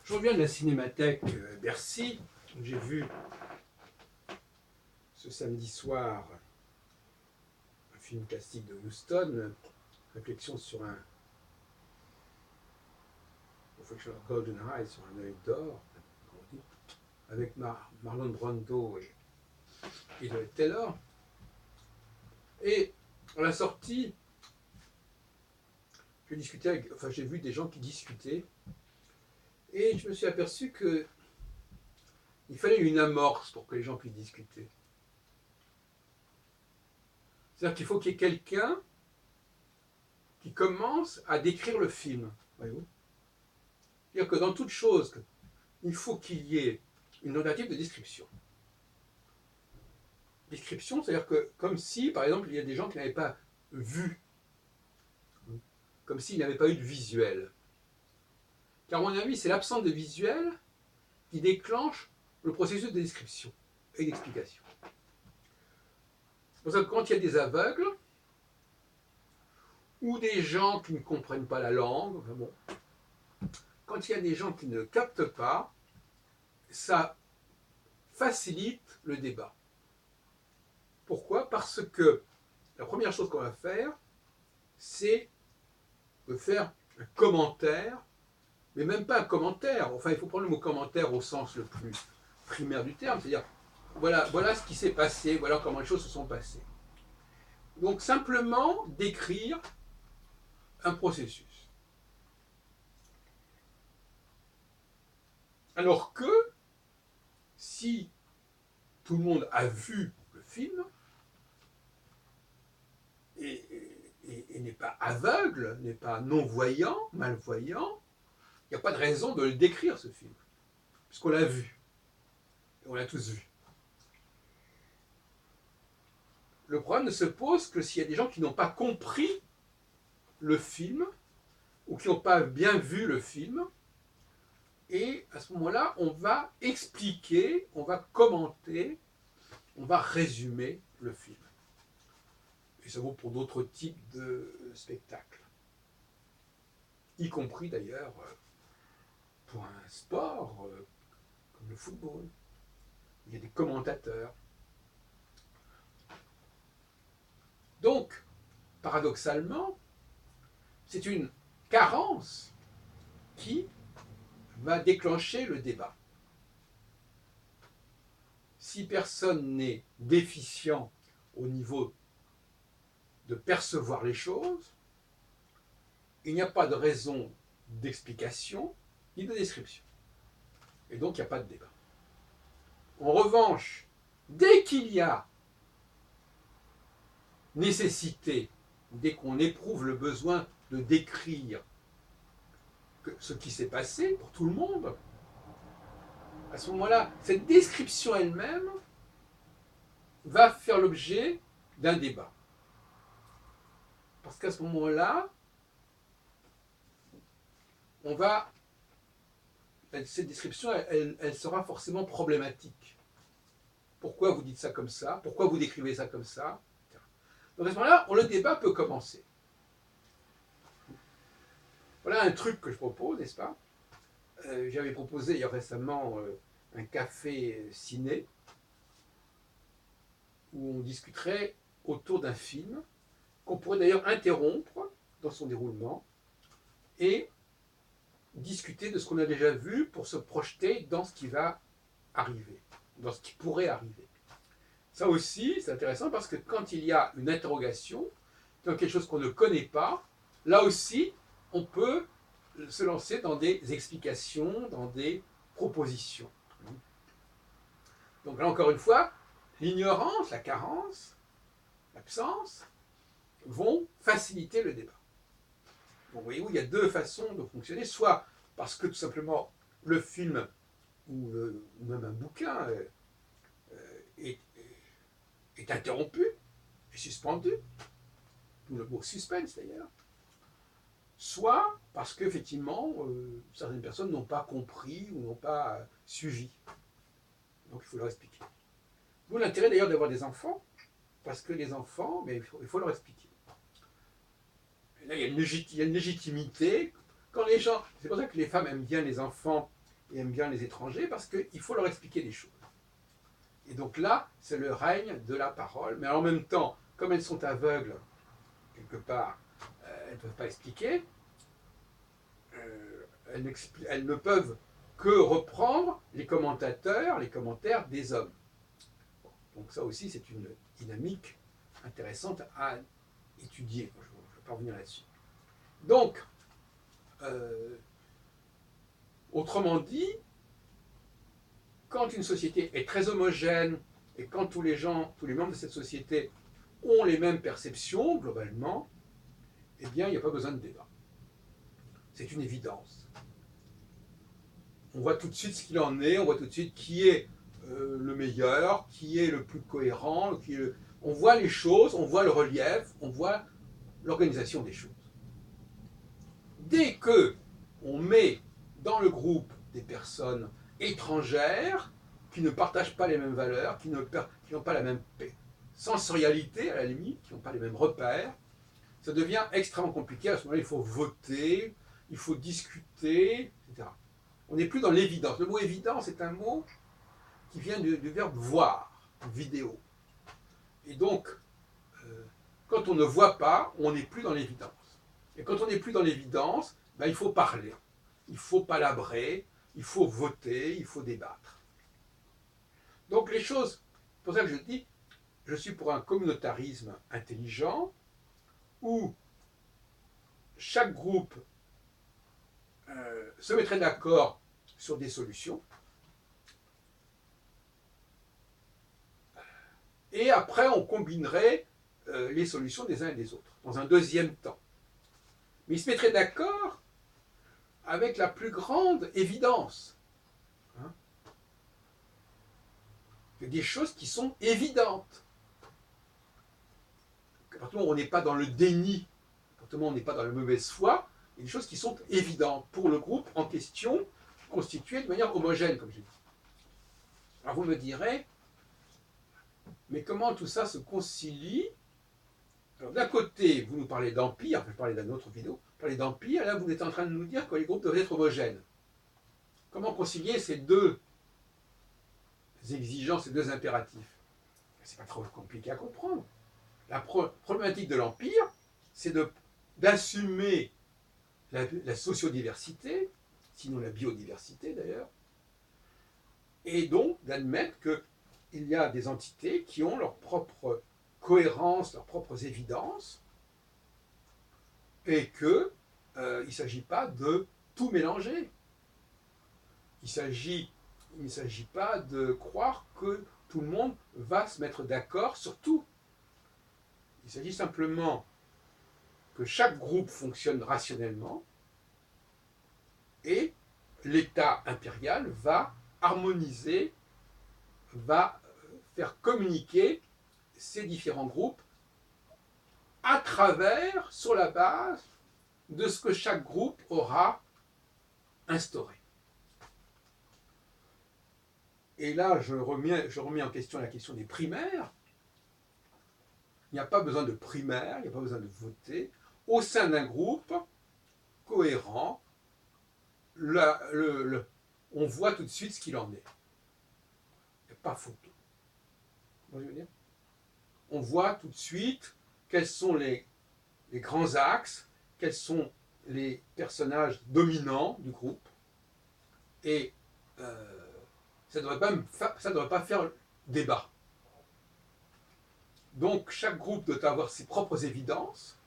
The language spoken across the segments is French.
Je reviens de la Cinémathèque Bercy, où j'ai vu ce samedi soir un film classique de Houston, réflexion sur un Reflection of Golden Eye, sur un œil d'or, avec Marlon Brando et Elizabeth Taylor. Et à la sortie, j'ai vu des gens qui discutaient, et je me suis aperçu que il fallait une amorce pour que les gens puissent discuter. C'est-à-dire qu'il faut qu'il y ait quelqu'un qui commence à décrire le film. Voyez-vous ? C'est-à-dire que dans toute chose, il faut qu'il y ait une tentative de description. Description, c'est-à-dire que comme si, par exemple, il y a des gens qui n'avaient pas vu, comme s'il n'avait pas eu de visuel. Car à mon avis, c'est l'absence de visuel qui déclenche le processus de description et d'explication. C'est pour ça que quand il y a des aveugles, ou des gens qui ne comprennent pas la langue, enfin bon, quand il y a des gens qui ne captent pas, ça facilite le débat. Pourquoi ? Parce que la première chose qu'on va faire, c'est de faire un commentaire, mais même pas un commentaire, enfin il faut prendre le mot commentaire au sens le plus primaire du terme, c'est-à-dire voilà ce qui s'est passé, voilà comment les choses se sont passées. Donc simplement décrire un processus. Alors que si tout le monde a vu le film et n'est pas aveugle, n'est pas non-voyant, malvoyant, il n'y a pas de raison de le décrire, ce film, puisqu'on l'a vu. Et on l'a tous vu. Le problème ne se pose que s'il y a des gens qui n'ont pas compris le film, ou qui n'ont pas bien vu le film, et à ce moment-là, on va expliquer, on va commenter, on va résumer le film. Et ça vaut pour d'autres types de spectacles. Y compris d'ailleurs pour un sport comme le football. Il y a des commentateurs. Donc, paradoxalement, c'est une carence qui va déclencher le débat. Si personne n'est déficient au niveau de percevoir les choses, il n'y a pas de raison d'explication ni de description. Et donc, il n'y a pas de débat. En revanche, dès qu'il y a nécessité, dès qu'on éprouve le besoin de décrire ce qui s'est passé pour tout le monde, à ce moment-là, cette description elle-même va faire l'objet d'un débat. Parce qu'à ce moment-là, cette description, elle sera forcément problématique. Pourquoi vous dites ça comme ça ? Pourquoi vous décrivez ça comme ça ? Donc à ce moment-là, le débat peut commencer. Voilà un truc que je propose, n'est-ce pas ? J'avais proposé il y a récemment un café ciné où on discuterait autour d'un film qu'on pourrait d'ailleurs interrompre dans son déroulement et discuter de ce qu'on a déjà vu pour se projeter dans ce qui va arriver, dans ce qui pourrait arriver. Ça aussi, c'est intéressant parce que quand il y a une interrogation, dans quelque chose qu'on ne connaît pas, là aussi, on peut se lancer dans des explications, dans des propositions. Donc là, encore une fois, l'ignorance, la carence, l'absence vont faciliter le débat. Donc, vous voyez, il y a deux façons de fonctionner, soit parce que tout simplement le film ou même un bouquin est interrompu, est suspendu, d'où le mot suspense d'ailleurs, soit parce qu'effectivement certaines personnes n'ont pas compris ou n'ont pas suivi. Donc il faut leur expliquer. D'où l'intérêt d'ailleurs d'avoir des enfants, parce que les enfants, mais il faut leur expliquer. Et là, il y a une légitimité. Quand les gens, c'est pour ça que les femmes aiment bien les enfants et aiment bien les étrangers parce qu'il faut leur expliquer des choses. Et donc là, c'est le règne de la parole. Mais en même temps, comme elles sont aveugles, quelque part, elles ne peuvent pas expliquer, elles ne peuvent que reprendre les commentateurs, les commentaires des hommes. Donc ça aussi, c'est une dynamique intéressante à étudier. Je ne vais pas revenir là-dessus. Donc, autrement dit, quand une société est très homogène et quand tous les membres de cette société ont les mêmes perceptions, globalement, eh bien, il n'y a pas besoin de débat. C'est une évidence. On voit tout de suite ce qu'il en est, on voit tout de suite qui est le meilleur, qui est le plus cohérent, on voit les choses, on voit le relief, on voit l'organisation des choses. Dès que on met dans le groupe des personnes étrangères qui ne partagent pas les mêmes valeurs, qui n'ont pas la même sensorialité à la limite, qui n'ont pas les mêmes repères, ça devient extrêmement compliqué. À ce moment-là, il faut voter, il faut discuter, etc. On n'est plus dans l'évidence. Le mot évidence est un mot qui vient du verbe voir, vidéo. Et donc, quand on ne voit pas, on n'est plus dans l'évidence. Et quand on n'est plus dans l'évidence, ben, il faut parler, il faut palabrer, il faut voter, il faut débattre. Donc les choses, c'est pour ça que je dis, je suis pour un communautarisme intelligent où chaque groupe se mettrait d'accord sur des solutions et après on combinerait les solutions des uns et des autres dans un deuxième temps. Mais ils se mettraient d'accord avec la plus grande évidence. Hein, des choses qui sont évidentes. À partir du moment où on n'est pas dans le déni, à partir du moment où on n'est pas dans la mauvaise foi, il y a des choses qui sont évidentes pour le groupe en question, constitué de manière homogène, comme j'ai dit. Alors vous me direz, mais comment tout ça se concilie? Alors d'un côté, vous nous parlez d'empire, enfin, je parlais d'une autre vidéo, vous parlez d'empire, là vous êtes en train de nous dire que les groupes doivent être homogènes. Comment concilier ces deux exigences, ces deux impératifs? C'est pas trop compliqué à comprendre. La problématique de l'empire, c'est d'assumer la sociodiversité, sinon la biodiversité d'ailleurs, et donc d'admettre qu'il y a des entités qui ont leur propre cohérence, leurs propres évidences, et qu'il ne s'agit pas de tout mélanger. Il ne s'agit pas de croire que tout le monde va se mettre d'accord sur tout. Il s'agit simplement que chaque groupe fonctionne rationnellement et l'État impérial va harmoniser, va faire communiquer ces différents groupes à travers, sur la base de ce que chaque groupe aura instauré. Et là, je remets en question la question des primaires. Il n'y a pas besoin de primaire, il n'y a pas besoin de voter. Au sein d'un groupe cohérent, on voit tout de suite ce qu'il en est. Il n'y a pas photo. Vous voyez ce que je veux dire? On voit tout de suite quels sont les grands axes, quels sont les personnages dominants du groupe. Et ça ne devrait pas faire débat. Donc chaque groupe doit avoir ses propres évidences.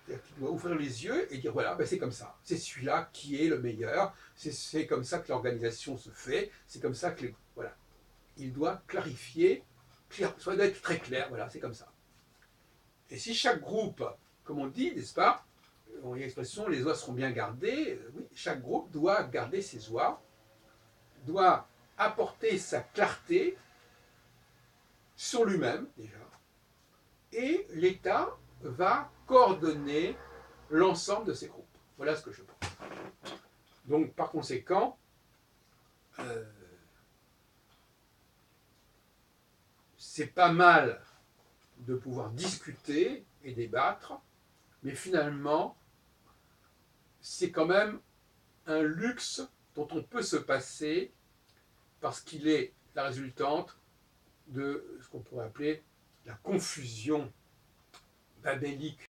C'est-à-dire qu'il doit ouvrir les yeux et dire voilà, ben c'est comme ça. C'est celui-là qui est le meilleur. C'est comme ça que l'organisation se fait. C'est comme ça que voilà. Il doit clarifier, ça doit être très clair. Voilà, c'est comme ça. Et si chaque groupe, comme on dit, n'est-ce pas, on y a l'expression les oies seront bien gardées. Oui, chaque groupe doit garder ses oies, doit apporter sa clarté sur lui-même déjà, et l'État va coordonner l'ensemble de ces groupes. Voilà ce que je pense. Donc par conséquent, c'est pas mal de pouvoir discuter et débattre, mais finalement, c'est quand même un luxe dont on peut se passer parce qu'il est la résultante de ce qu'on pourrait appeler la confusion babélique